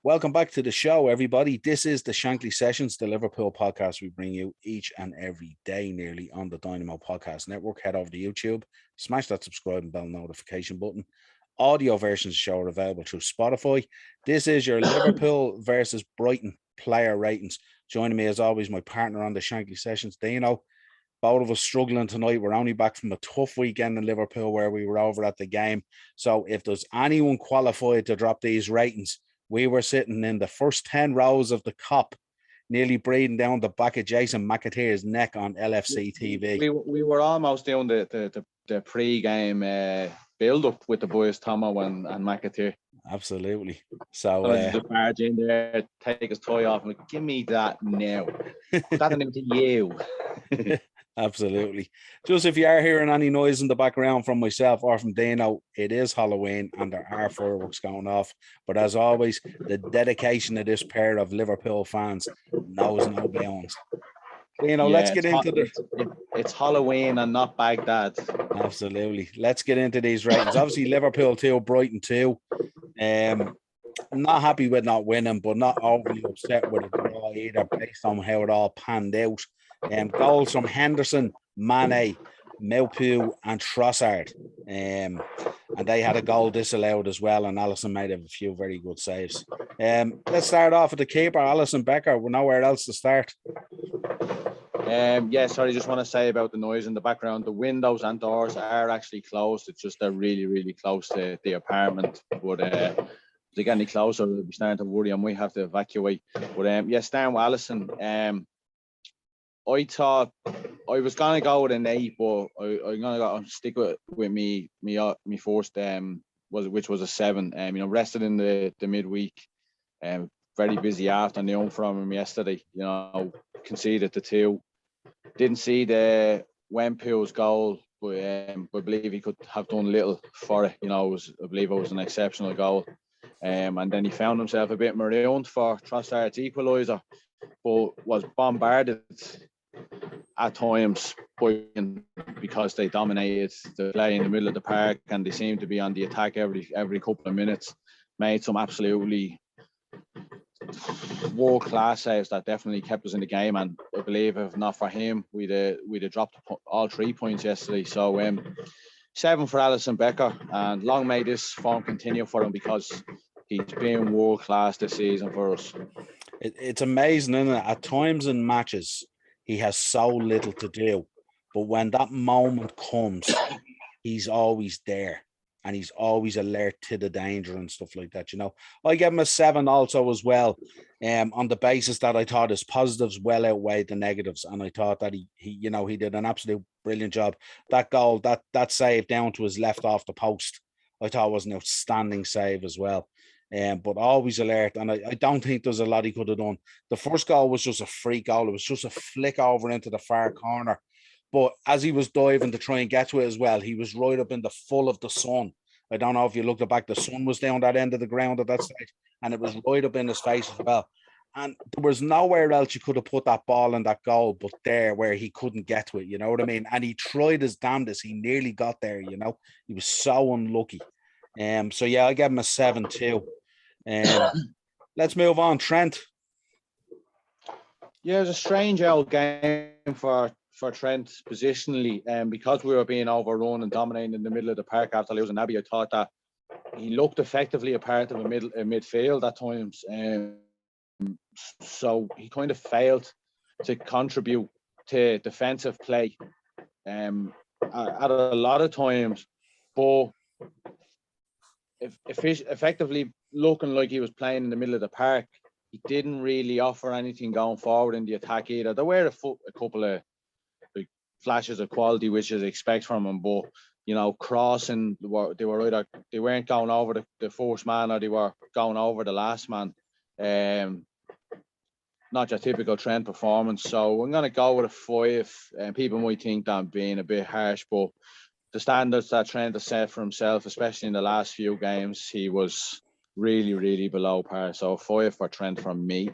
Welcome back to the show, everybody. This is the Shankly Sessions, the Liverpool podcast we bring you each and every day nearly on the Dynamo Podcast Network. Head over to YouTube, smash that subscribe and bell notification button. Audio versions of the show are available through Spotify. This is your Liverpool versus Brighton player ratings. Joining me as always, my partner on the Shankly Sessions, Dino. Both of us struggling tonight. We're only back from a tough weekend in Liverpool where we were over at the game. So if there's anyone qualified to drop these ratings, we were sitting in the first 10 rows of the Kop, nearly breathing down the back of Jason McAteer's neck on LFC TV. We were almost doing the pre-game build-up with the boys, Tomo and McAteer. Absolutely. So just barge in there, take his toy off, and like, give me that now. Put that into you. Absolutely. Just if you are hearing any noise in the background from myself or from Dino, it is Halloween and there are fireworks going off. But as always, the dedication of this pair of Liverpool fans knows no bounds. Dino, let's get into it's Halloween and not Baghdad. Absolutely. Let's get into these ratings. Obviously, Liverpool 2, Brighton 2. Not happy with not winning, but not overly upset with a draw either, based on how it all panned out. Goals from Henderson, Mane, Maupay and Trossard. And they had a goal disallowed as well, and Alisson made a few very good saves. Let's start off with the keeper, Alisson Becker. We're nowhere else to start. Just want to say about the noise in the background. The windows and doors are actually closed. It's just they're really, really close to the apartment. But if they get any closer, we'll be starting to worry and we have to evacuate. But starting with Alisson, I thought I was gonna go with an 8, but I'm gonna stick with me first. Which was a 7. Rested in the midweek. Very busy afternoon from him yesterday. Conceded the 2. Didn't see the Wempel's goal, but I believe he could have done little for it. I believe it was an exceptional goal. And then he found himself a bit marooned for Trossard's equaliser, but was bombarded at times because they dominated the play in the middle of the park and they seemed to be on the attack every couple of minutes. Made some absolutely world-class saves that definitely kept us in the game, and I believe if not for him, we'd have dropped all 3 points yesterday. So 7 for Alisson Becker, and long may this form continue for him because he's been world-class this season for us. It's amazing, isn't it? At times in matches, he has so little to do, but when that moment comes, he's always there and he's always alert to the danger and stuff like that. I gave him a 7 also as well, on the basis that I thought his positives well outweighed the negatives, and I thought that he did an absolute brilliant job. That goal, that save down to his left off the post, I thought was an outstanding save as well. But always alert, and I don't think there's a lot he could have done. The first goal was just a free goal. It was just a flick over into the far corner. But as he was diving to try and get to it as well, he was right up in the full of the sun. I don't know if you looked back, the sun was down that end of the ground at that stage, and it was right up in his face as well. And there was nowhere else you could have put that ball in that goal but there where he couldn't get to it, you know what I mean? And he tried his damnedest. He nearly got there, He was so unlucky. I gave him a 7 too. Let's move on. Trent. Yeah, it was a strange old game for Trent positionally, because we were being overrun and dominating in the middle of the park after losing Abbey. I thought that he looked effectively a part of a midfield at times, so he kind of failed to contribute to defensive play at a lot of times, but effectively looking like he was playing in the middle of the park, he didn't really offer anything going forward in the attack either. There were a couple of flashes of quality which you'd expect from him, but crossing, they weren't going over the first man, or they were going over the last man. Not your typical Trent performance. So I'm going to go with a 5. People might think that I'm being a bit harsh, but the standards that Trent has set for himself, especially in the last few games, he was really, really below par. So a 5 for Trent from me.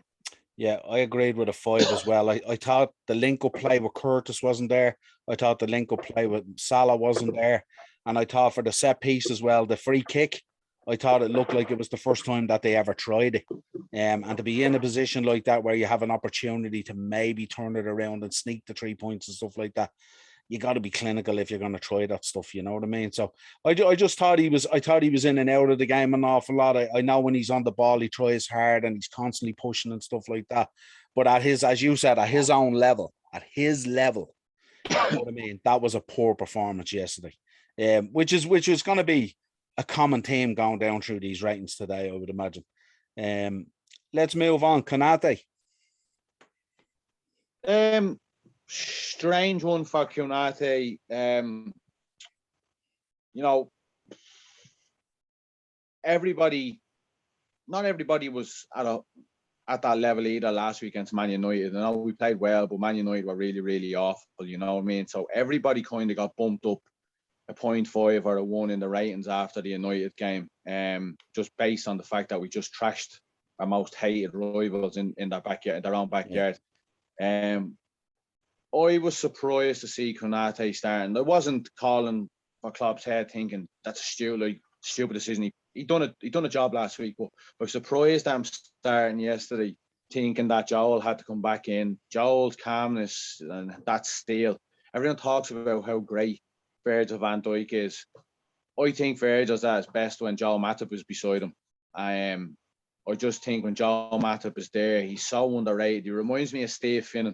Yeah, I agreed with a 5 as well. I thought the link-up play with Curtis wasn't there. I thought the link-up play with Salah wasn't there. And I thought for the set piece as well, the free kick, I thought it looked like it was the first time that they ever tried it. And to be in a position like that where you have an opportunity to maybe turn it around and sneak the 3 points and stuff like that, you got to be clinical if you're going to try that stuff. You know what I mean? So I just thought he was in and out of the game an awful lot. I know when he's on the ball, he tries hard and he's constantly pushing and stuff like that. But at his, as you said, at his own level, you know what I mean? That was a poor performance yesterday, which is going to be a common theme going down through these ratings today, I would imagine. Let's move on. Konate. Strange one for Konate. You know, not everybody was at that level either last week against Man United. I know we played well, but Man United were really, really awful, you know what I mean? So everybody kind of got bumped up a 0.5 or a 1 in the ratings after the United game, just based on the fact that we just trashed our most hated rivals in their backyard, their own backyard. Yeah. I was surprised to see Konate starting. I wasn't calling for Klopp's head thinking that's a stupid decision. He done a job last week, but I was surprised I'm starting yesterday thinking that Joel had to come back in. Joel's calmness and that steel. Everyone talks about how great Virgil van Dijk is. I think Virgil's at his best when Joel Matip is beside him. I just think when Joel Matip is there, he's so underrated. He reminds me of Steve Finnan.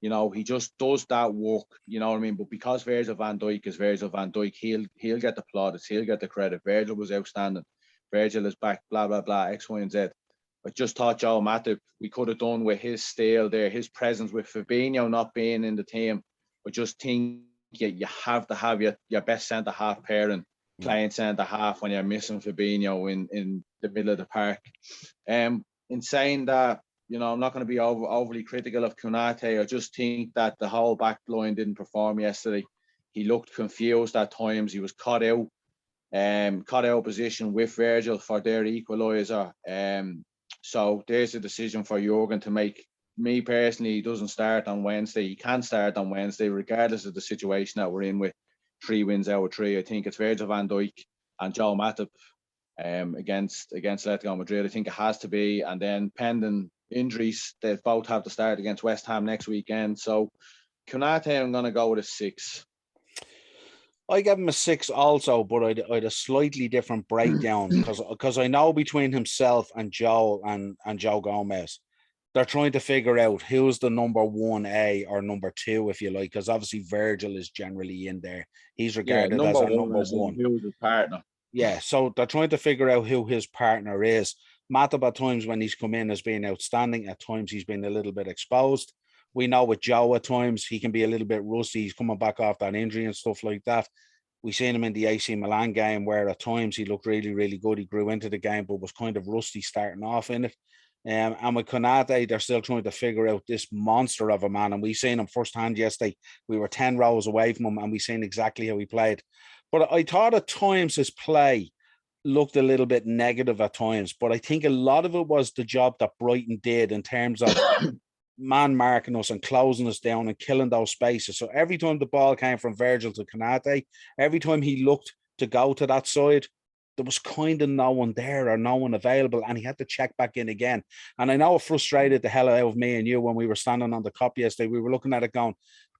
You know, he just does that work, you know what I mean? But because Virgil van Dijk is Virgil van Dijk, he'll get the plaudits, he'll get the credit. Virgil was outstanding. Virgil is back, blah, blah, blah, X, Y, and Z. I just thought Joel Matip, we could have done with his style there, his presence with Fabinho not being in the team. I just think you have to have your best centre-half pairing playing centre-half when you're missing Fabinho in the middle of the park. In saying that, you know, I'm not going to be overly critical of Konate. I just think that the whole back line didn't perform yesterday. He looked confused at times. He was caught out of position with Virgil for their equaliser. So there's a decision for Jurgen to make. Me personally, he doesn't start on Wednesday. He can start on Wednesday, regardless of the situation that we're in with 3 wins out of 3. I think it's Virgil van Dijk and Joel Matip against Atletico Madrid. I think it has to be. And then pending injuries, they both have to start against West Ham next weekend. So Konate, I'm going to go with a 6. I gave him a 6 also, but I'd a slightly different breakdown because I know between himself and Joe and Joe Gomez, they're trying to figure out who's the number 1A or number 2, if you like, because obviously Virgil is generally in there. He's regarded as a number 1. Who's his partner? Yeah, so they're trying to figure out who his partner is. Matip at times when he's come in has been outstanding. At times he's been a little bit exposed. We know with Joe at times he can be a little bit rusty. He's coming back off that injury and stuff like that. We seen him in the AC Milan game where at times he looked really, really good. He grew into the game, but was kind of rusty starting off in it. And with Konate, they're still trying to figure out this monster of a man. And we seen him firsthand yesterday. We were 10 rows away from him and we seen exactly how he played. But I thought at times his play looked a little bit negative at times. But I think a lot of it was the job that Brighton did in terms of man marking us and closing us down and killing those spaces. So every time the ball came from Virgil to Konate, every time he looked to go to that side, there was kind of no one there or no one available, and he had to check back in again. And I know it frustrated the hell out of me and you when we were standing on the cop yesterday. We were looking at it going,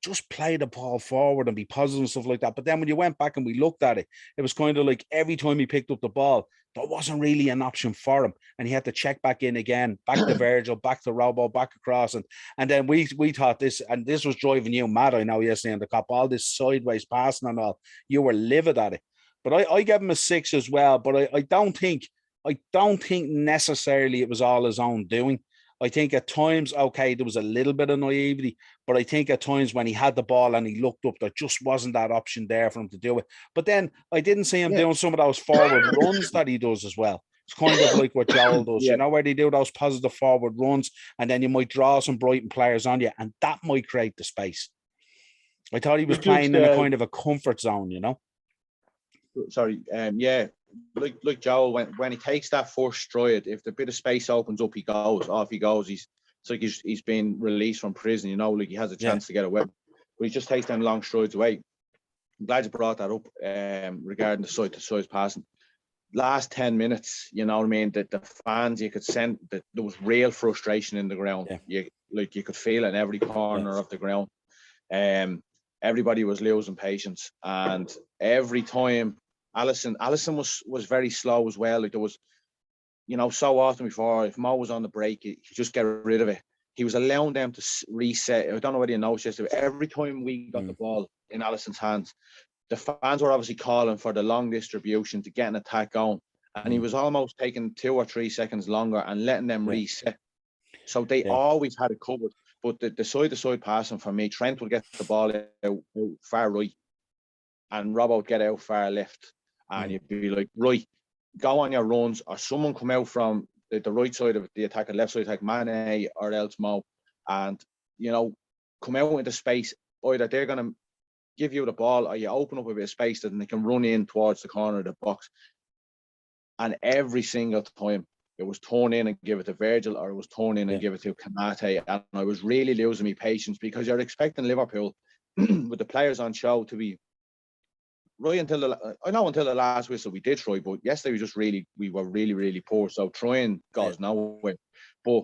just play the ball forward and be positive and stuff like that. But then when you went back and we looked at it, it was kind of like every time he picked up the ball, there wasn't really an option for him. And he had to check back in again, back to Virgil, back to Robo, back across. And then we thought this, and this was driving you mad, I know, yesterday on the cop, all this sideways passing and all. You were livid at it. But I gave him a 6 as well. But I don't think necessarily it was all his own doing. I think at times, okay, there was a little bit of naivety, but I think at times when he had the ball and he looked up, there just wasn't that option there for him to do it. But then I didn't see him doing some of those forward runs that he does as well. It's kind of like what Joel does, you know, where they do those positive forward runs and then you might draw some Brighton players on you and that might create the space. I thought he was playing in a kind of a comfort zone, you know? Sorry, like Joel, when he takes that first stride, if the bit of space opens up, he goes. Off he goes. It's like he's been released from prison, you know, like he has a chance to get away. But he just takes them long strides away. I'm glad you brought that up regarding the side-to-side passing. last 10 minutes, you know what I mean, that the fans, you could sense that there was real frustration in the ground. Yeah. You could feel it in every corner of the ground. Everybody was losing patience, and every time Allison was very slow as well. Like there was, you know, so often before, if Mo was on the break, he just get rid of it. He was allowing them to reset. I don't know whether you noticed this. Every time we got the ball in Allison's hands, the fans were obviously calling for the long distribution to get an attack going. And he was almost taking 2 or 3 seconds longer and letting them reset. So they always had it covered. But the side-to-side passing for me, Trent would get the ball out far right and Robbo would get out far left. And you'd be like, right, go on your runs, or someone come out from the right side of the attack, or left side attack, Mane or else Mo, and, you know, come out into space. Either they're going to give you the ball or you open up a bit of space and they can run in towards the corner of the box. And every single time it was torn in and give it to Virgil, or it was torn in and give it to Kanate. And I was really losing my patience, because you're expecting Liverpool with the players on show to be right until the last whistle we did try, but yesterday we were really poor. So trying got us nowhere. But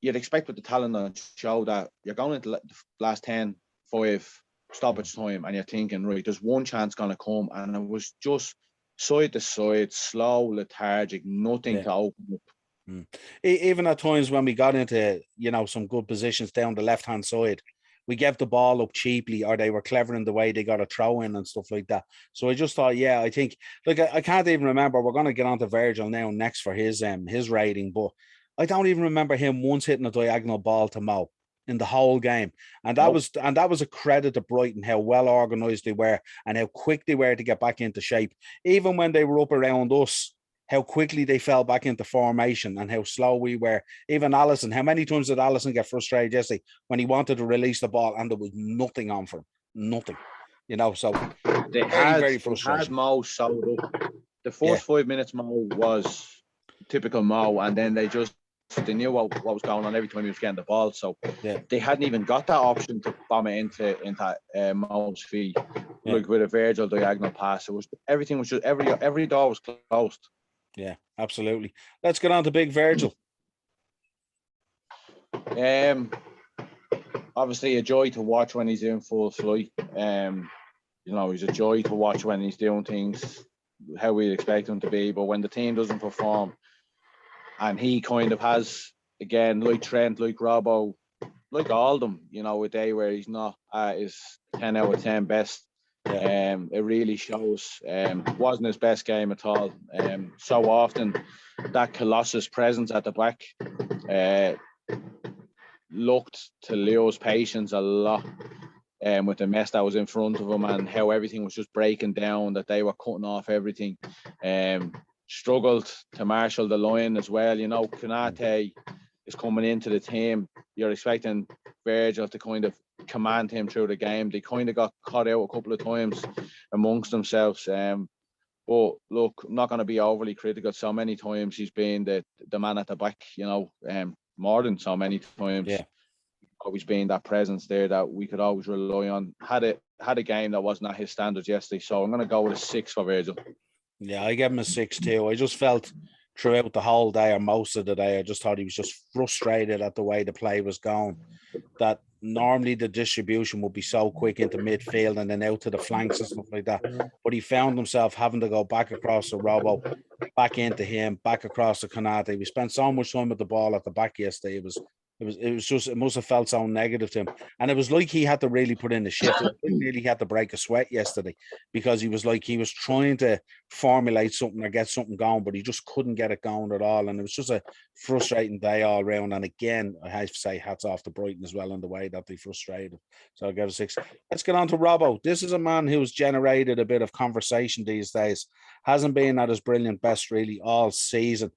you'd expect with the talent on show that you're going into the last 10, 5 stoppage time, and you're thinking, right, there's one chance going to come, and it was just side to side, slow, lethargic, nothing to open up. Even at times when we got into, you know, some good positions down the left-hand side, we gave the ball up cheaply, or they were clever in the way they got a throw in and stuff like that. So I just thought, I think, like, I can't even remember. We're going to get on to Virgil now next for his rating, but I don't even remember him once hitting a diagonal ball to Mo in the whole game. And that was a credit to Brighton, how well organised they were and how quick they were to get back into shape. Even when they were up around us, how quickly they fell back into formation and how slow we were. Even Allison, how many times did Allison get frustrated yesterday when he wanted to release the ball and there was nothing on for him? Nothing. You know, so very frustrating. They had Mo sewed up. The first 5 minutes, Mo was typical Mo, and then they knew what was going on every time he was getting the ball. So they hadn't even got that option to bomb it into Mo's feet, like with a Virgil diagonal pass. It was everything was just every door was closed. Yeah, absolutely. Let's get on to Big Virgil. Obviously a joy to watch when he's in full flight. You know, he's a joy to watch when he's doing things how we expect him to be. But when the team doesn't perform, and he kind of has, again, like Trent, like Robbo, like all of them, you know, a day where he's not at his 10 out of 10 best. It really shows. Wasn't his best game at all. So often that Colossus presence at the back looked to Leo's patience a lot, with the mess that was in front of him and how everything was just breaking down, that they were cutting off everything. Struggled to marshal the line as well. You know, Kanate is coming into the team. You're expecting Virgil to kind of command him through the game. They kind of got caught out a couple of times amongst themselves. But look, I'm not going to be overly critical. So many times he's been the man at the back, you know, more than so many times. Always being that presence there that we could always rely on. Had a game that wasn't at his standards yesterday. So I'm going to go with a 6 for Virgil. Yeah, I gave him a 6 too. I just felt throughout the whole day, or most of the day, I just thought he was just frustrated at the way the play was going. That normally the distribution would be so quick into midfield and then out to the flanks and stuff like that. But he found himself having to go back across the Robbo, back into him, back across the Kanate. We spent so much time with the ball at the back yesterday. It must have felt so negative to him. And it was like he had to really put in the shift. He really had to break a sweat yesterday, because he was trying to formulate something or get something going, but he just couldn't get it going at all. And it was just a frustrating day all around. And again, I have to say hats off to Brighton as well in the way that they frustrated. So I'll give it a 6. Let's get on to Robbo. This is a man who's generated a bit of conversation these days. Hasn't been at his brilliant best really all season.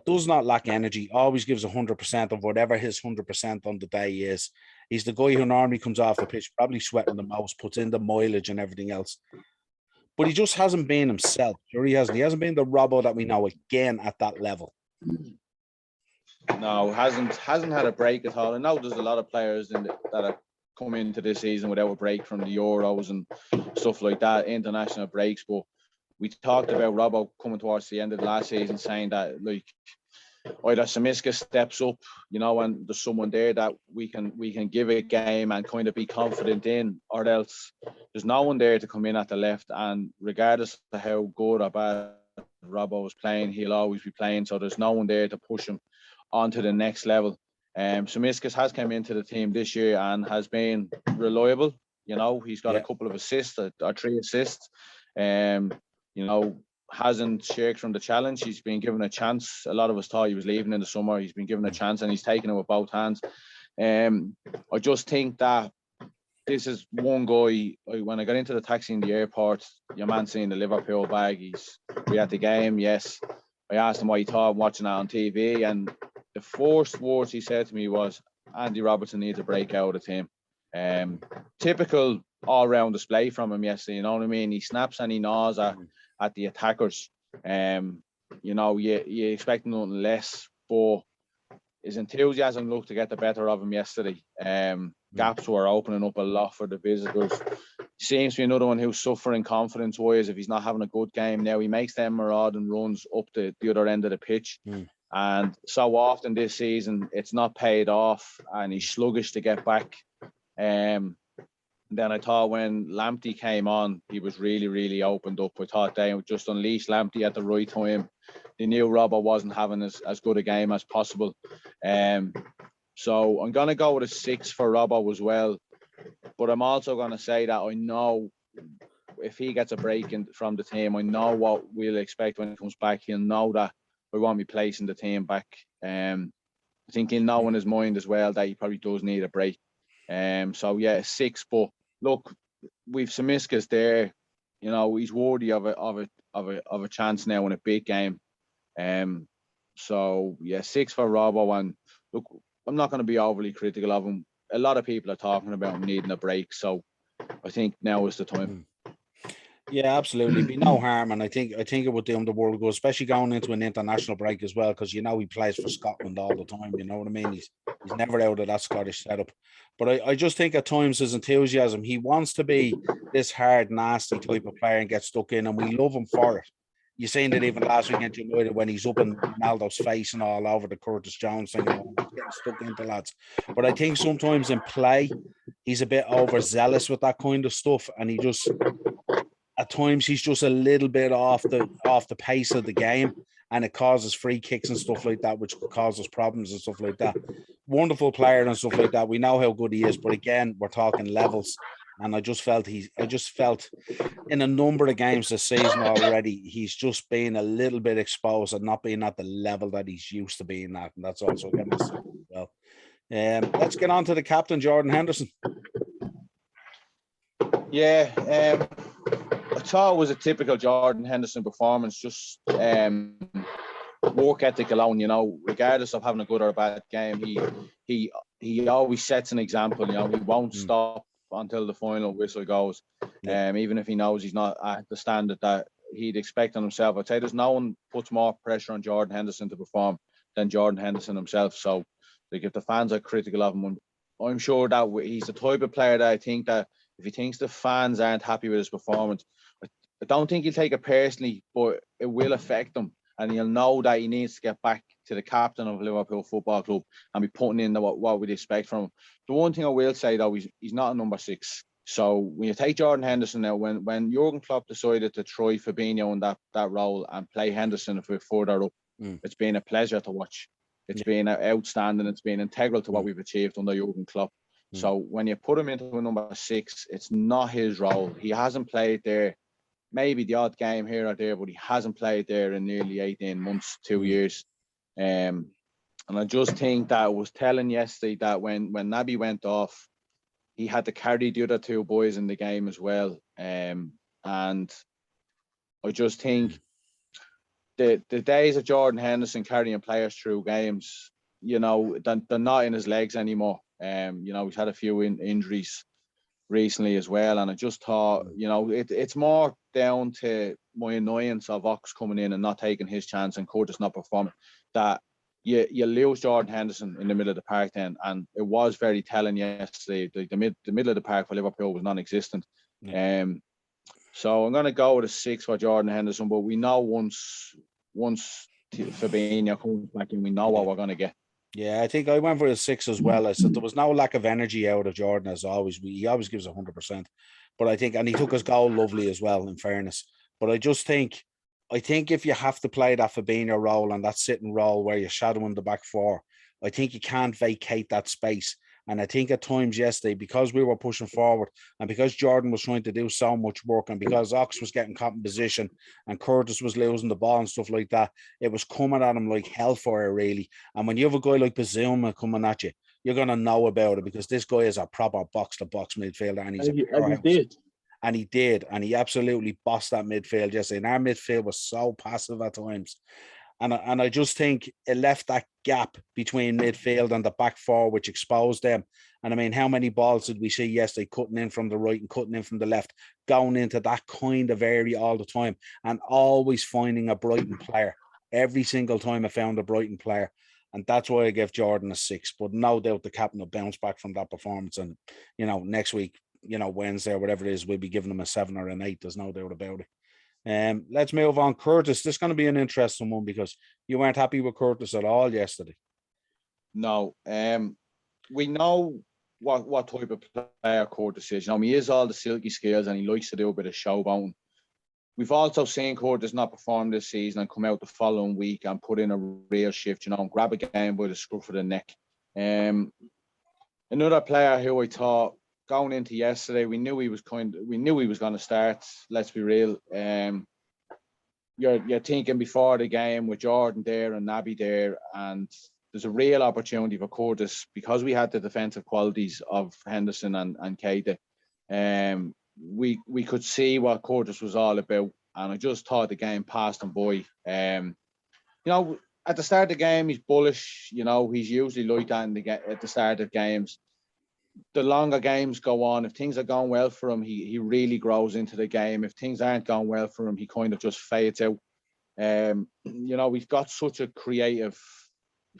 Does not lack energy, always gives 100% of whatever his 100% on the day is. He's the guy who normally comes off the pitch, probably sweating the most, puts in the mileage and everything else. But he just hasn't been himself. Sure, he hasn't. He hasn't been the Robbo that we know again at that level. No, hasn't had a break at all. I know there's a lot of players that have come into this season without a break from the Euros and stuff like that, international breaks, but we talked about Robbo coming towards the end of the last season, saying that like either Samiska steps up, you know, and there's someone there that we can give a game and kind of be confident in, or else there's no one there to come in at the left. And regardless of how good or bad Robbo is playing, he'll always be playing. So there's no one there to push him onto the next level. Samiskas has come into the team this year and has been reliable. You know, he's got a couple of assists, or 3 assists. You know, hasn't shirked from the challenge. He's been given a chance. A lot of us thought he was leaving in the summer. He's been given a chance and he's taken it with both hands. I just think that this is one guy. When I got into the taxi in the airport, your man seeing the Liverpool bag. We at the game, yes. I asked him what he thought watching that on TV, and the first words he said to me was, Andy Robertson needs a break out of the team. Typical all-round display from him yesterday, you know what I mean? He snaps and he gnaws at the attackers. You know, you expect nothing less, but his enthusiasm looked to get the better of him yesterday. Gaps were opening up a lot for the visitors. Seems to be another one who's suffering confidence-wise if he's not having a good game now. He makes them marauding runs up the other end of the pitch. And so often this season, it's not paid off and he's sluggish to get back. Then I thought when Lamptey came on, he was really, really opened up. I thought they just unleashed Lamptey at the right time. They knew Robbo wasn't having as good a game as possible. So I'm going to go with a 6 for Robbo as well. But I'm also going to say that I know if he gets a break from the team, I know what we'll expect when he comes back. He'll know that we won't be placing the team back. I think he'll know in his mind as well that he probably does need a break. So yeah, a 6. But look, we've Samiskas there. You know, he's worthy of a chance now in a big game. So yeah, 6 for Robbo. And look, I'm not going to be overly critical of him. A lot of people are talking about him needing a break, so I think now is the time. Yeah, absolutely. Be no harm, and I think it would do him the world good, especially going into an international break as well, because you know he plays for Scotland all the time. You know what I mean? He's never out of that Scottish setup. But I just think at times his enthusiasm, he wants to be this hard, nasty type of player and get stuck in, and we love him for it. You seen it even last weekend United when he's up in Ronaldo's face and all over the Curtis Jones thing, getting stuck into lads. But I think sometimes in play, he's a bit overzealous with that kind of stuff, and he just at times he's just a little bit off the pace of the game, and it causes free kicks and stuff like that, which causes problems and stuff like that. Wonderful player and stuff like that. We know how good he is, but again, we're talking levels. And I just felt in a number of games this season already, he's just been a little bit exposed and not being at the level that he's used to being at. And that's also getting us well. Let's get on to the captain, Jordan Henderson. Yeah, I thought it was a typical Jordan Henderson performance, just work ethic alone, you know, regardless of having a good or a bad game. He always sets an example, you know, he won't stop until the final whistle goes. Even if he knows he's not at the standard that he'd expect on himself. I'd say there's no one puts more pressure on Jordan Henderson to perform than Jordan Henderson himself. So like if the fans are critical of him, I'm sure that he's the type of player that I think that if he thinks the fans aren't happy with his performance, I don't think he'll take it personally, but it will affect him. And he'll know that he needs to get back to the captain of Liverpool Football Club and be putting in what we'd expect from him. The one thing I will say, though, he's not a number 6. So when you take Jordan Henderson now, when Jurgen Klopp decided to try Fabinho in that role and play Henderson a bit further up, it's been a pleasure to watch. It's been outstanding. It's been integral to what we've achieved under Jurgen Klopp. So when you put him into a number 6, it's not his role. He hasn't played there. Maybe the odd game here or there, but he hasn't played there in nearly 18 months, 2 years. And I just think that I was telling yesterday that when Naby went off, he had to carry the other 2 boys in the game as well. And I just think the days of Jordan Henderson carrying players through games, you know, they're not in his legs anymore. You know, he's had a few injuries recently as well, and I just thought, you know, it's more down to my annoyance of Ox coming in and not taking his chance and Curtis not performing, that you lose Jordan Henderson in the middle of the park then, and it was very telling yesterday. The middle of the park for Liverpool was non-existent. So I'm going to go with a 6 for Jordan Henderson, but we know once Fabinho comes back in, we know what we're going to get. Yeah, I think I went for a 6 as well. I said there was no lack of energy out of Jordan as always. He always gives 100%. But I think, and he took his goal lovely as well, in fairness. But I think if you have to play that Fabinho role and that sitting role where you're shadowing the back four, I think you can't vacate that space. And I think at times yesterday, because we were pushing forward and because Jordan was trying to do so much work and because Ox was getting caught in position and Curtis was losing the ball and stuff like that, it was coming at him like hellfire, really. And when you have a guy like Bazuma coming at you, you're going to know about it because this guy is a proper box-to-box midfielder and he's a powerhouse. And he did. And he absolutely bossed that midfield yesterday. And our midfield was so passive at times. And I just think it left that gap between midfield and the back four, which exposed them. And I mean, how many balls did we see yesterday cutting in from the right and cutting in from the left, going into that kind of area all the time and always finding a Brighton player. Every single time I found a Brighton player. And that's why I gave Jordan a 6. But no doubt the captain will bounce back from that performance. And, next week, Wednesday or whatever it is, we'll be giving him a 7 or an 8. There's no doubt about it. Let's move on. Curtis, this is going to be an interesting one because you weren't happy with Curtis at all yesterday. No. We know what type of player Curtis is. He is all the silky skills and he likes to do a bit of showboating. We've also seen Curtis not perform this season and come out the following week and put in a real shift, and grab a game by the scruff of the neck. Another player who I thought going into yesterday, we knew he was going to start. Let's be real. You're thinking before the game with Jordan there and Naby there, and there's a real opportunity for Curtis because we had the defensive qualities of Henderson and Keita. We could see what Curtis was all about, and I just thought the game passed him by. At the start of the game, he's bullish. He's usually like that at the start of games. The longer games go on, if things are going well for him, he really grows into the game. If things aren't going well for him, he kind of just fades out. We've got such a creative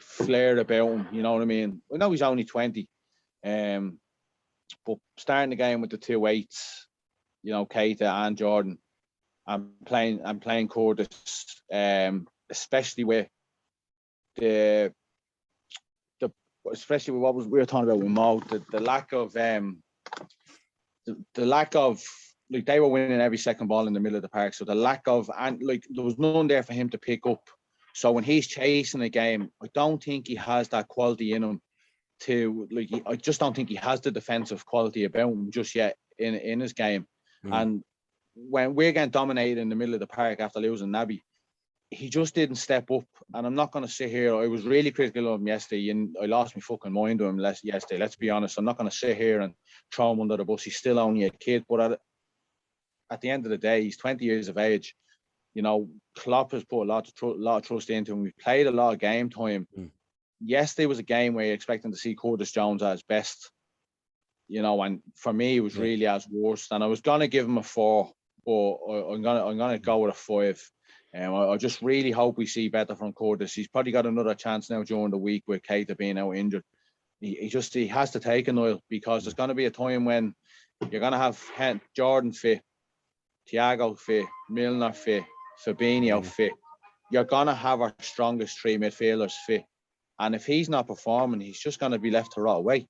flair about him. You know what I mean? I know he's only 20, but starting the game with the 2 8s, Keita and Jordan, and playing Curtis, especially with especially with what we were talking about with Mo, the lack of like they were winning every second ball in the middle of the park. So the lack of, and like there was none there for him to pick up. So when he's chasing a game, I don't think he has that quality in him I just don't think he has the defensive quality about him just yet in his game. And when we're getting dominated in the middle of the park after losing Naby, he just didn't step up. And I'm not going to sit here. I was really critical of him yesterday, and I lost my fucking mind to him yesterday. Let's be honest. I'm not going to sit here and throw him under the bus. He's still only a kid. But at the end of the day, he's 20 years of age. Klopp has put a lot of trust into him. We've played a lot of game time. Yesterday was a game where you're expecting to see Curtis Jones at his best. And for me, it was really at his worst. And I was going to give him a 4, but I'm gonna go with a 5. I just really hope we see better from Curtis. He's probably got another chance now during the week with Keita being out injured. He has to take a Niall, because there's going to be a time when you're going to have Jordan fit, Thiago fit, Milner fit, Fabinho fit. You're going to have our strongest 3 midfielders fit. And if he's not performing, he's just going to be left to rot away.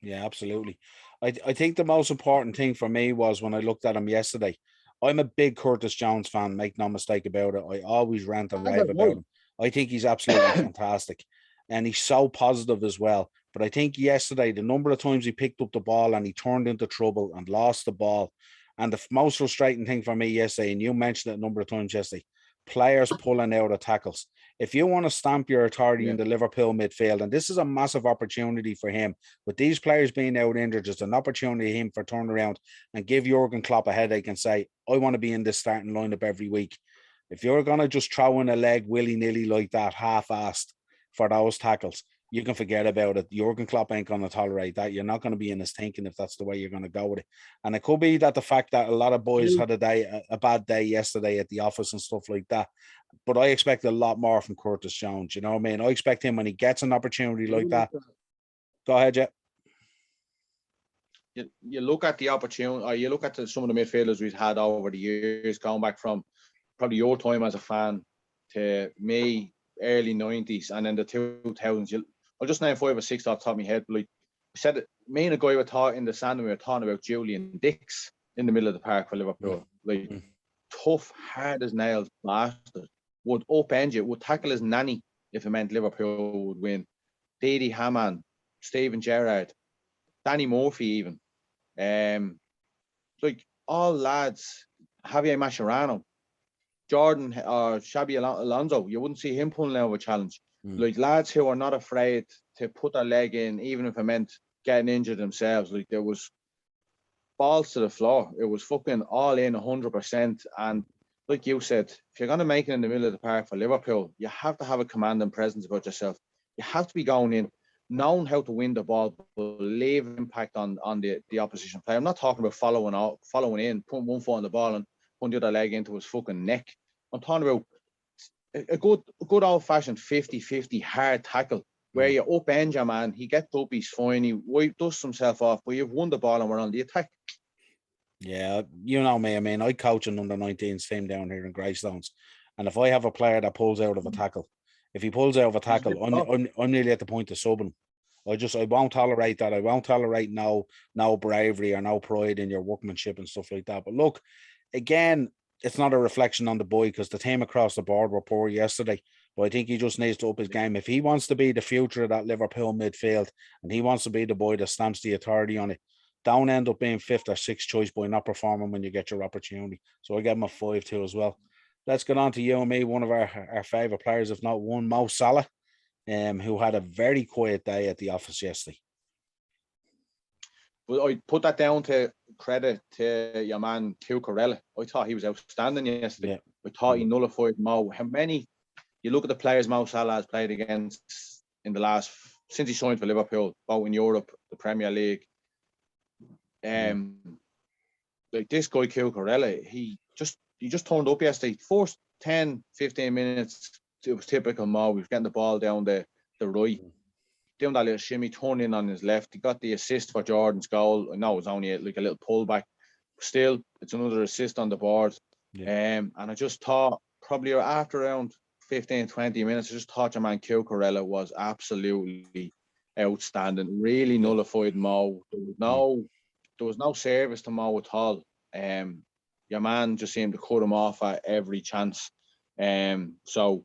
Yeah, absolutely. I think the most important thing for me was when I looked at him yesterday, I'm a big Curtis Jones fan, make no mistake about it. I always rant and rave about him. I think he's absolutely fantastic. And he's so positive as well. But I think yesterday, the number of times he picked up the ball and he turned into trouble and lost the ball. And the most frustrating thing for me yesterday, and you mentioned it a number of times yesterday, players pulling out of tackles. If you want to stamp your authority in the Liverpool midfield, and this is a massive opportunity for him, with these players being out injured, it's an opportunity for him for turn around and give Jurgen Klopp a headache and say, I want to be in this starting lineup every week. If you're going to just throw in a leg willy-nilly like that, half-assed for those tackles, you can forget about it. Jurgen Klopp ain't going to tolerate that. You're not going to be in his thinking if that's the way you're going to go with it. And it could be that the fact that a lot of boys had a bad day yesterday at the office and stuff like that. But I expect a lot more from Curtis Jones. You know what I mean? I expect him when he gets an opportunity like that. Go ahead, Jet. you look at the opportunity, or you look at some of the midfielders we've had over the years, going back from probably your time as a fan to me, early 90s, and then the 2000s. I'll just name 5 or 6 off the top of my head. But like I said, me and a guy were taught in the stand, we were talking about Julian Dix in the middle of the park for Liverpool. Like tough, hard as nails bastard. Would upend you, would tackle his nanny if it meant Liverpool would win. Didi Hamann, Steven Gerrard, Danny Murphy even. Like all lads, Javier Mascherano, Jordan or Xabi Alonso, you wouldn't see him pulling out of a challenge. Like lads who are not afraid to put their leg in, even if it meant getting injured themselves. Like there was balls to the floor. It was fucking all in 100%. And like you said, if you're going to make it in the middle of the park for Liverpool, you have to have a commanding presence about yourself. You have to be going in, knowing how to win the ball, but leave impact on the opposition player. I'm not talking about following in, putting one foot on the ball and putting the other leg into his fucking neck. I'm talking about a good old-fashioned 50-50 hard tackle where you upend your man, he gets up, he's fine, he dusts himself off, but you've won the ball and we're on the attack. Yeah, you know me. I mean, I coach an under-19s team down here in Greystones, and if I have a player that pulls out of a tackle, if he pulls out of a tackle, I'm nearly at the point of subbing. I won't tolerate that. I won't tolerate no bravery or no pride in your workmanship and stuff like that. But look, again, it's not a reflection on the boy because the team across the board were poor yesterday. But I think he just needs to up his game. If he wants to be the future of that Liverpool midfield and he wants to be the boy that stamps the authority on it, don't end up being 5th or 6th choice by not performing when you get your opportunity. So I give him a 5-2 as well. Let's get on to you and me, one of our favourite players, if not one, Mo Salah, who had a very quiet day at the office yesterday. Well, I put that down to credit to your man Cucurella. I thought he was outstanding yesterday. Yeah. I thought he nullified Mo. How many? You look at the players Mo Salah has played against in the last, since he signed for Liverpool, both in Europe, the Premier League. Like this guy Cucurella, he just turned up yesterday. First 10, 15 minutes, it was typical Mo. He was getting the ball down the right, doing that little shimmy, turn in on his left. He got the assist for Jordan's goal. I know it was only like a little pullback. Still, it's another assist on the board. Yeah. And I just thought probably after around 15, 20 minutes, I just thought your man Cucurella was absolutely outstanding. Really nullified Mo. There was no service to Mo at all. Your man just seemed to cut him off at every chance. So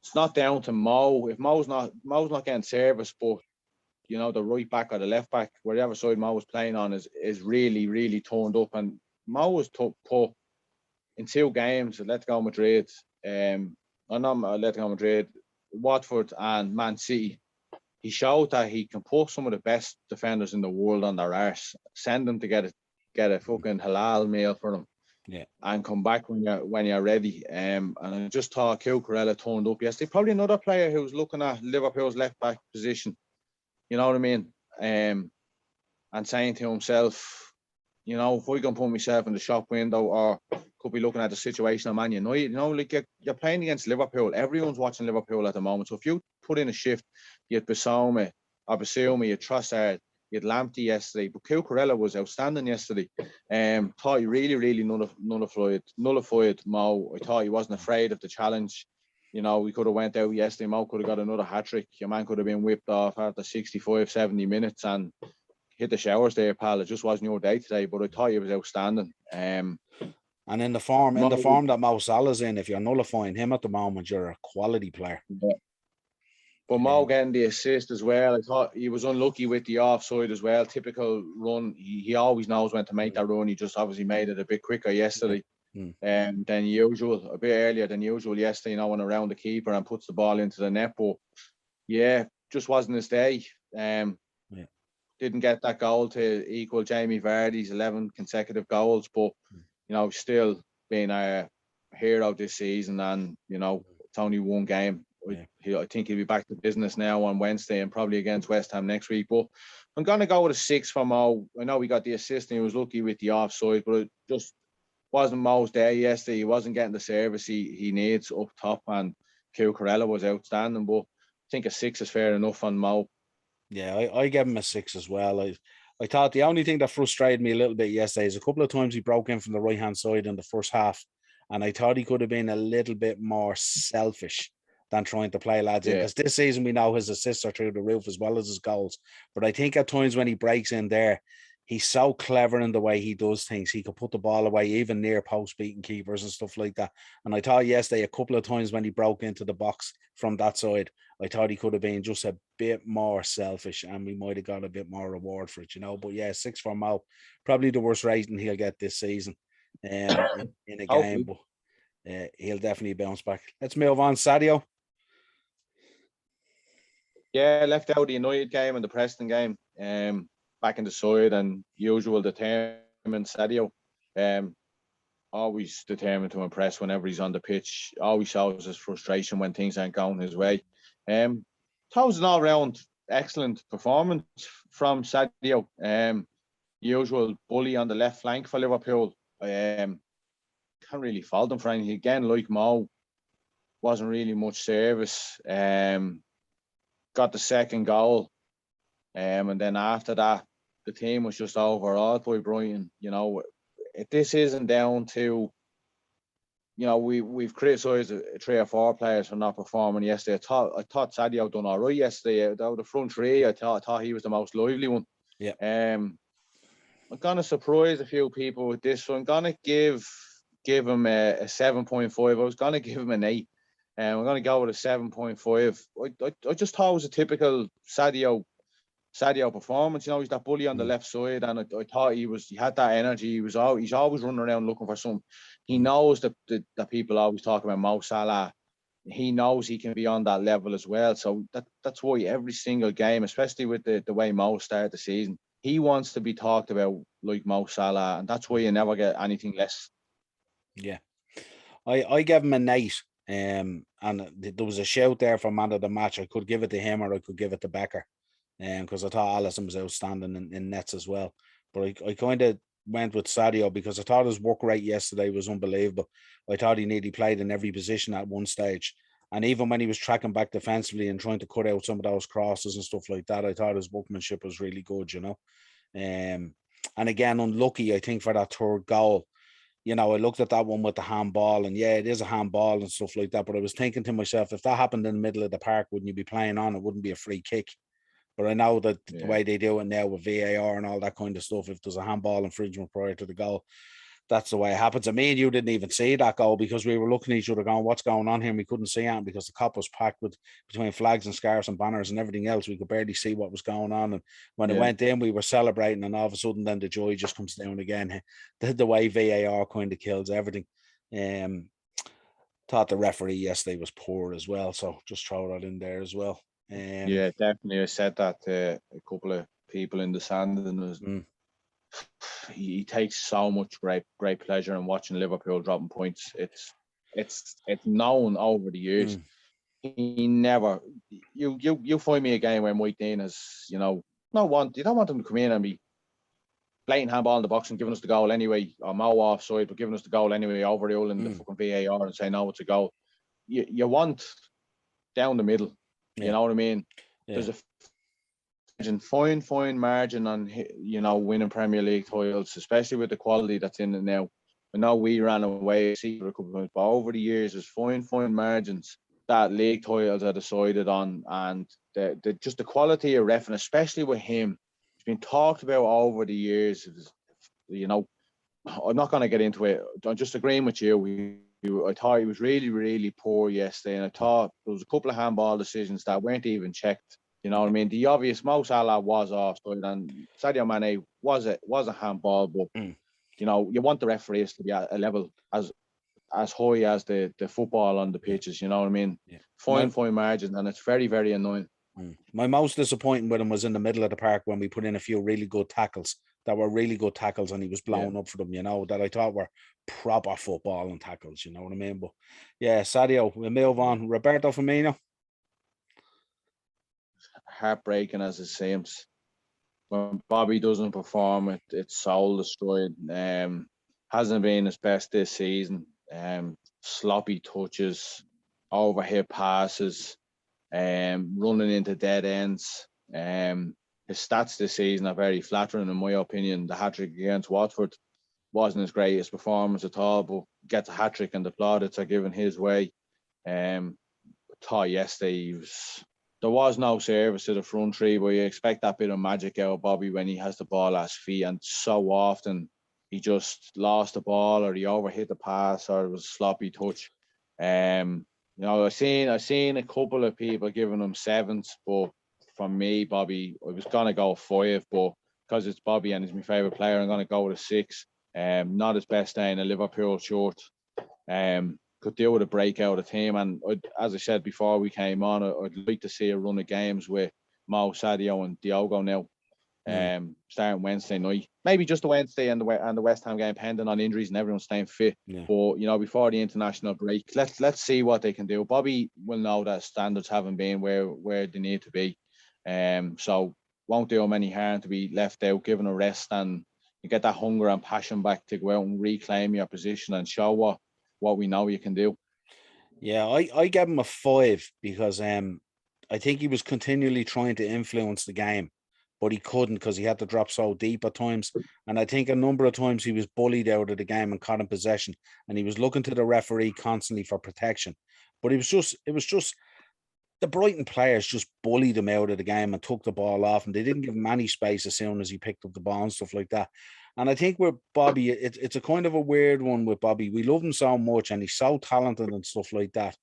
it's not down to Mo. If Mo's not getting service, but you know, the right back or the left back, whatever side Mo was playing on is really, really turned up. And Mo was put in 2 games, Atletico Madrid, not Atletico Madrid, Watford and Man City. He showed that he can put some of the best defenders in the world on their arse, send them to get a fucking halal meal for them, and come back when you're ready. And I just thought Cucurella turned up yesterday. Probably another player who's looking at Liverpool's left back position. You know what I mean? And saying to himself, you know, if I can put myself in the shop window, or could be looking at the situation of Man United, you know, like you're playing against Liverpool. Everyone's watching Liverpool at the moment. So if you put in a shift, you had Bissouma, or Bissouma, you had Trossard, you had Lamptey yesterday. But Cucurella was outstanding yesterday. Thought he really, really nullified Mo. I thought he wasn't afraid of the challenge. You know, we could have went out yesterday. Mo could have got another hat-trick. Your man could have been whipped off after 65, 70 minutes and hit the showers there, pal. It just wasn't your day today, but I thought he was outstanding. And in the form that Mo Salah's in, if you're nullifying him at the moment, you're a quality player. Yeah. But Mo getting the assist as well, I thought he was unlucky with the offside as well. Typical run. He always knows when to make that run. He just obviously made it a bit quicker yesterday. Than usual, a bit earlier than usual yesterday, you know, when around the keeper and puts the ball into the net. But yeah, just wasn't his day. Didn't get that goal to equal Jamie Vardy's 11 consecutive goals, but you know, still being a hero this season. And you know, it's only 1 game. I think he'll be back to business now on Wednesday and probably against West Ham next week. But I'm gonna go with a 6 for Mo. I know we got the assist and he was lucky with the offside, but it just wasn't Mo's day yesterday. He wasn't getting the service he needs up top, and Cucurella was outstanding. But I think a 6 is fair enough on Mo. Yeah, I give him a 6 as well. I thought the only thing that frustrated me a little bit yesterday is a couple of times he broke in from the right-hand side in the first half, and I thought he could have been a little bit more selfish than trying to play lads in, Yeah, because this season we know his assists are through the roof as well as his goals. But I think at times when he breaks in there, he's so clever in the way he does things. He could put the ball away even near post beating keepers and stuff like that. And I thought yesterday a couple of times when he broke into the box from that side, I thought he could have been just a bit more selfish and we might have got a bit more reward for it, you know. But yeah, 6 for Mo, probably the worst rating he'll get this season in a game, hopefully. but he'll definitely bounce back. Let's move on. Sadio. Yeah, left out the United game and the Preston game. Back in the side and usual determined Sadio. Always determined to impress whenever he's on the pitch. Always shows his frustration when things aren't going his way. Thought it was an all-round excellent performance from Sadio. Usual bully on the left flank for Liverpool. Can't really fault him for anything. Again, like Mo, wasn't really much service. Got the second goal. And then after that, the team was just overawed by Brighton. You know, this isn't down to, you know, we've criticised 3 or 4 players for not performing yesterday. I thought Sadio done all right yesterday. Out of the front 3, I thought he was the most lively one. Yeah. I'm gonna surprise a few people with this, so I'm gonna give him a 7.5. I was gonna give him an 8. I'm gonna go with a 7.5. I just thought it was a typical Sadio performance. You know, he's that bully on the left side, and I thought he had that energy. He's always running around looking for something. He knows that people always talk about Mo Salah. He knows he can be on that level as well. So that's why every single game, especially with the way Mo started the season, he wants to be talked about like Mo Salah, and that's why you never get anything less. Yeah, I gave him an 8. And there was a shout there for man of the match. I could give it to him or I could give it to Becker. Because I thought Allison was outstanding in nets as well. But I kind of went with Sadio because I thought his work rate yesterday was unbelievable. I thought he nearly played in every position at one stage. And even when he was tracking back defensively and trying to cut out some of those crosses and stuff like that, I thought his workmanship was really good, you know. And again, unlucky, I think, for that third goal. You know, I looked at that one with the handball, and yeah, it is a handball and stuff like that. But I was thinking to myself, if that happened in the middle of the park, wouldn't you be playing on? It wouldn't be a free kick. But I know that the way they do it now with VAR and all that kind of stuff, if there's a handball infringement prior to the goal, that's the way it happens. And me and you didn't even see that goal because we were looking at each other going, what's going on here? And we couldn't see it because the cop was packed with between flags and scarves and banners and everything else. We could barely see what was going on. And when it went in, we were celebrating, and all of a sudden then the joy just comes down again. The way VAR kind of kills everything. Thought the referee yesterday was poor as well. So just throw that in there as well. Yeah, definitely. I said that to a couple of people in the sand, and he takes so much great pleasure in watching Liverpool dropping points. It's known over the years. He never. You find me a game where Mike Dean has, you know, you don't want him to come in and be blatant handball in the box and giving us the goal anyway, or Mo offside, but giving us the goal anyway, overruling the fucking VAR and saying no, it's a goal. You want down the middle. You know what I mean? Yeah. There's a fine margin on, you know, winning Premier League titles, especially with the quality that's in it now. I know we ran away for a couple of months, but over the years, there's fine margins that league titles are decided on, and just the quality of ref, and especially with him, it's been talked about over the years. You know, I'm not going to get into it. I'm just agreeing with you. I thought he was really poor yesterday, and I thought there was a couple of handball decisions that weren't even checked. You know what I mean? The obvious, Mo Salah was offside, and Sadio Mane was a handball, but you know, you want the referees to be at a level as high as the football on the pitches. You know what I mean? Yeah. Fine margin, and it's very annoying. My most disappointing with him was in the middle of the park when we put in a few really good tackles that were really good tackles, and he was blown up for them, you know, that I thought were proper football and tackles, you know what I mean? But yeah, Sadio, we'll move on. Roberto Firmino. Heartbreaking as it seems. When Bobby doesn't perform, it's soul destroyed. Hasn't been his best this season. Sloppy touches, overhead passes, running into dead ends. his stats this season are very flattering, in my opinion. The hat-trick against Watford wasn't his greatest performance at all, but gets a hat-trick and the plaudits are given his way. Thought yesterday there was no service to the front three, but you expect that bit of magic out of Bobby when he has the ball at his feet, and so often he just lost the ball or he overhit the pass or it was a sloppy touch. I've seen a couple of people giving him sevens, but for me, Bobby, I was gonna go 5, but because it's Bobby and he's my favourite player, I'm gonna go with a 6. Not his best day in a Liverpool shirt. Could deal with a breakout of team, and as I said before we came on, I'd like to see a run of games with Mo, Sadio, and Diogo now. Starting Wednesday night, maybe just a Wednesday and the West Ham game, pending on injuries and everyone staying fit. Yeah. But before the international break, let's see what they can do. Bobby will know that standards haven't been where they need to be, so won't do him any harm to be left out, given a rest, and you get that hunger and passion back to go out and reclaim your position and show what we know you can do. Yeah, I gave him a 5 because I think he was continually trying to influence the game, but he couldn't because he had to drop so deep at times. And I think a number of times he was bullied out of the game and caught in possession, and he was looking to the referee constantly for protection. But it was just the Brighton players just bullied him out of the game and took the ball off, and they didn't give him any space as soon as he picked up the ball and stuff like that. And I think with Bobby, it's a kind of a weird one with Bobby. We love him so much and he's so talented and stuff like that.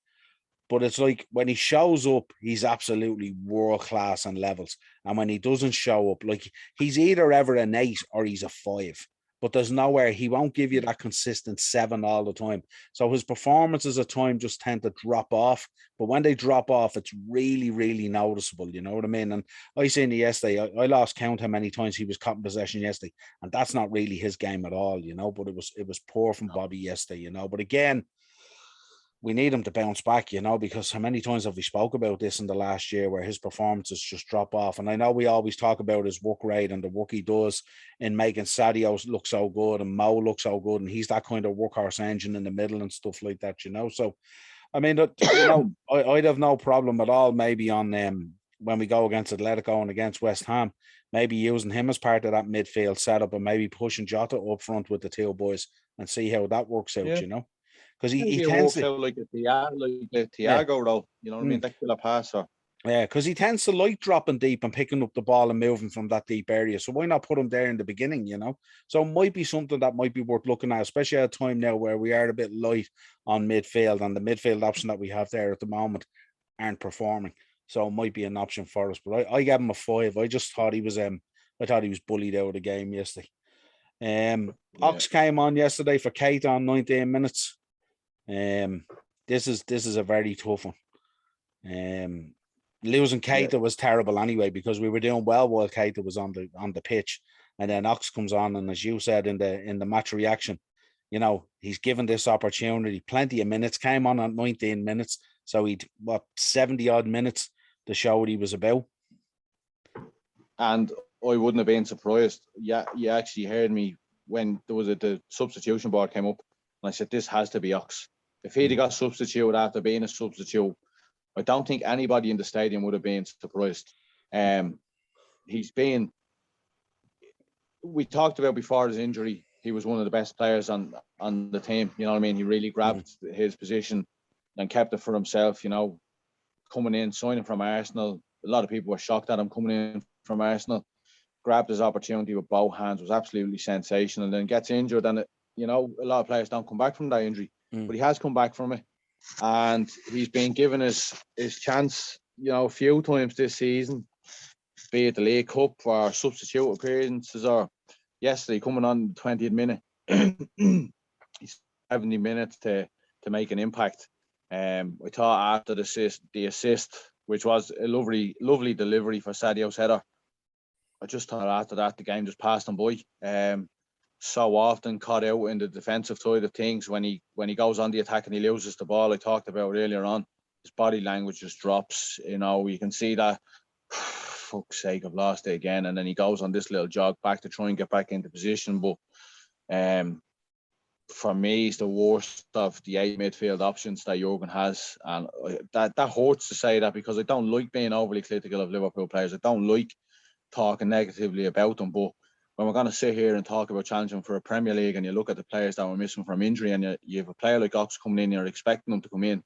But it's like when he shows up, he's absolutely world class on levels. And when he doesn't show up, like he's either ever an 8 or he's a 5. But there's nowhere, he won't give you that consistent 7 all the time. So his performances at times just tend to drop off. But when they drop off, it's really, really noticeable. You know what I mean? And I seen it yesterday. I lost count how many times he was caught in possession yesterday. And that's not really his game at all, but it was poor from Bobby yesterday, But again, we need him to bounce back, because how many times have we spoke about this in the last year where his performances just drop off? And I know we always talk about his work rate and the work he does in making Sadio look so good and Mo look so good, and he's that kind of workhorse engine in the middle and stuff like that, So, I mean, I'd have no problem at all maybe on when we go against Atletico and against West Ham, maybe using him as part of that midfield setup and maybe pushing Jota up front with the two boys and see how that works out, Because he tends to like a Thiago role, you know what I mean? That killer passer. Yeah, because he tends to like dropping deep and picking up the ball and moving from that deep area. So why not put him there in the beginning, So it might be something that might be worth looking at, especially at a time now where we are a bit light on midfield and the midfield option that we have there at the moment aren't performing. So it might be an option for us. But I gave him a 5. I just thought he was bullied out of the game yesterday. Ox came on yesterday for Keita on 19 minutes. This is a very tough one. Losing Keita was terrible anyway because we were doing well while Keita was on the pitch, and then Ox comes on, and as you said in the match reaction, he's given this opportunity, plenty of minutes, came on at 19 minutes, so he'd 70 odd minutes to show what he was about. And I wouldn't have been surprised. Yeah, you actually heard me when there was the substitution board came up, and I said this has to be Ox. If he'd got substituted after being a substitute, I don't think anybody in the stadium would have been surprised. We talked about before his injury, he was one of the best players on the team. You know what I mean? He really grabbed his position and kept it for himself, coming in, signing from Arsenal. A lot of people were shocked at him coming in from Arsenal. Grabbed his opportunity with both hands, was absolutely sensational, and then gets injured. And, a lot of players don't come back from that injury, but he has come back from it. And he's been given his chance, a few times this season, be it the League Cup or substitute appearances, or yesterday coming on the 20th minute. He's 70 minutes to make an impact. I thought after the assist, which was a lovely delivery for Sadio's header, I just thought after that the game just passed him by. So often caught out in the defensive side of things when he goes on the attack and he loses the ball. I talked about earlier on, his body language just drops. You can see that. Fuck's sake, I've lost it again. And then he goes on this little jog back to try and get back into position. But for me, he's the worst of the 8 midfield options that Jurgen has, and that hurts to say that because I don't like being overly critical of Liverpool players. I don't like talking negatively about them. But when we're going to sit here and talk about challenging for a Premier League, and you look at the players that were missing from injury, and you have a player like Ox coming in, you're expecting them to come in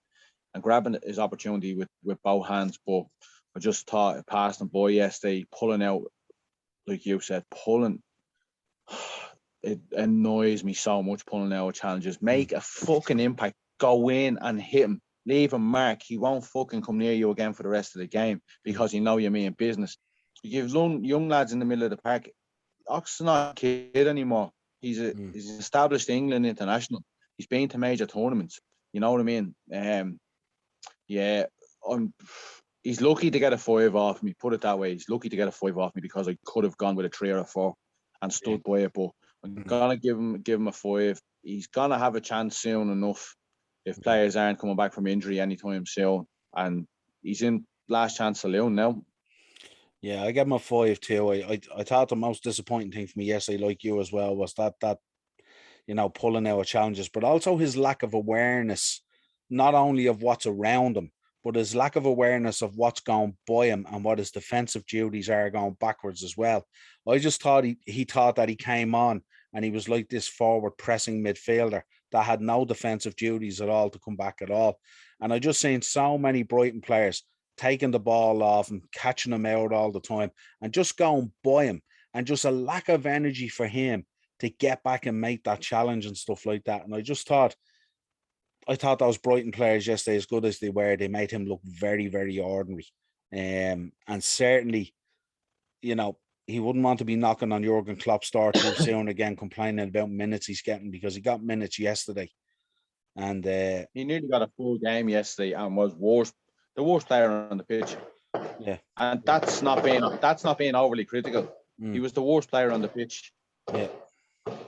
and grabbing his opportunity with both hands. But I just thought it passed him by yesterday, pulling out, like you said, pulling. It annoys me so much, pulling out challenges. Make a fucking impact. Go in and hit him. Leave a mark. He won't fucking come near you again for the rest of the game because he know you mean business. You give young lads in the middle of the park. Ox is not a kid anymore. He's established England international. He's been to major tournaments. You know what I mean? He's lucky to get a 5 off me. Put it that way. He's lucky to get a 5 off me because I could have gone with a 3 or a 4 and stood by it. But I'm gonna give him a 5. He's gonna have a chance soon enough if players aren't coming back from injury anytime soon. And he's in last chance saloon now. Yeah, I gave him a 5 too. I thought the most disappointing thing for me yesterday, like you as well, was that pulling out of challenges, but also his lack of awareness, not only of what's around him, but his lack of awareness of what's going by him and what his defensive duties are going backwards as well. I just thought he thought that he came on and he was like this forward pressing midfielder that had no defensive duties at all to come back at all. And I just seen so many Brighton players taking the ball off and catching him out all the time and just going by him, and just a lack of energy for him to get back and make that challenge and stuff like that. And I thought those Brighton players yesterday, as good as they were, they made him look very, very ordinary. And certainly, he wouldn't want to be knocking on Jurgen Klopp's door too soon again, complaining about minutes he's getting, because he got minutes yesterday. And he nearly got a full game yesterday and was the worst player on the pitch. Yeah. And that's not being overly critical. He was the worst player on the pitch. Yeah.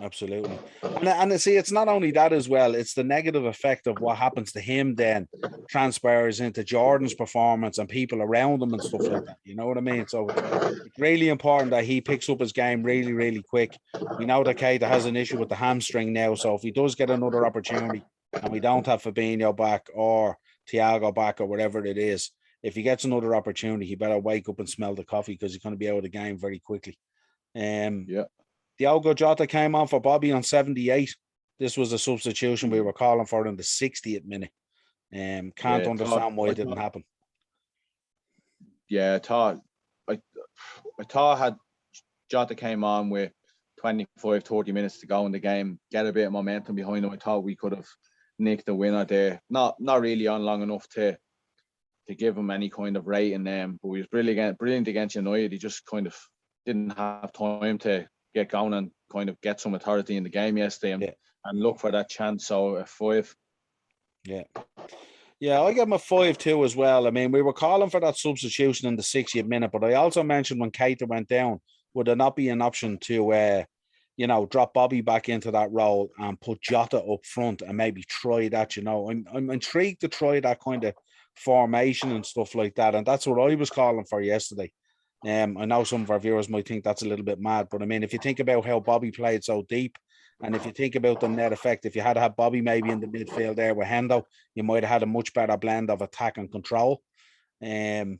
Absolutely. And see, it's not only that as well, it's the negative effect of what happens to him then transpires into Jordan's performance and people around him and stuff like that. You know what I mean? So it's really important that he picks up his game really, really quick. We know that Keita has an issue with the hamstring now, so if he does get another opportunity and we don't have Fabinho back or Thiago back or whatever it is, if he gets another opportunity, he better wake up and smell the coffee, because he's going to be out of the game very quickly. Diogo Jota came on for Bobby on 78. This was a substitution we were calling for in the 60th minute. Can't understand why it didn't happen. Yeah, I thought had Jota came on with 25, 30 minutes to go in the game, get a bit of momentum behind him, I thought we could have nicked the winner there. Not really on long enough to give him any kind of rating, but he was brilliant against United. He just kind of didn't have time to get going and kind of get some authority in the game yesterday and look for that chance. So a 5. Yeah, I gave him a 5 too as well. I mean, we were calling for that substitution in the 60th minute, but I also mentioned when Keita went down, would there not be an option to drop Bobby back into that role and put Jota up front and maybe try that? I'm intrigued to try that kind of formation and stuff like that, and that's what I was calling for yesterday. I know some of our viewers might think that's a little bit mad, but I mean, if you think about how Bobby played so deep, and if you think about the net effect, if you had to have Bobby maybe in the midfield there with Hendo, you might have had a much better blend of attack and control. But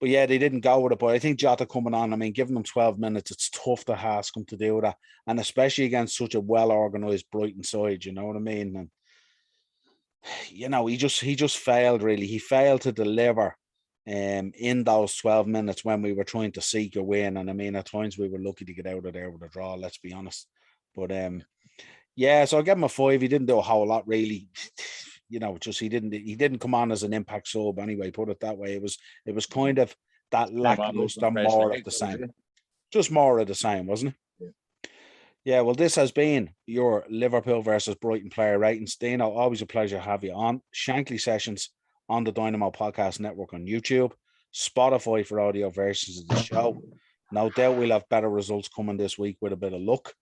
yeah, they didn't go with it. But I think Jota coming on, I mean, giving him 12 minutes, it's tough to ask him to do that, and especially against such a well-organised Brighton side, you know what I mean? And he just failed, really. He failed to deliver in those 12 minutes when we were trying to seek a win. And I mean, at times we were lucky to get out of there with a draw, let's be honest. But so I gave him a 5. He didn't do a whole lot, really. He didn't come on as an impact sub anyway, put it that way. It was kind of that lackluster, more of the same. Just more of the same, wasn't it? Yeah, well, this has been your Liverpool versus Brighton player ratings. Dino, always a pleasure to have you on. Shankly sessions on the Dynamo Podcast Network on YouTube, Spotify for audio versions of the show. No doubt we'll have better results coming this week with a bit of luck.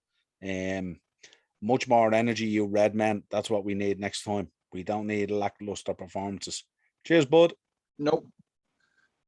Much more energy, you red men. That's what we need next time. We don't need lackluster performances. Cheers, bud. Nope.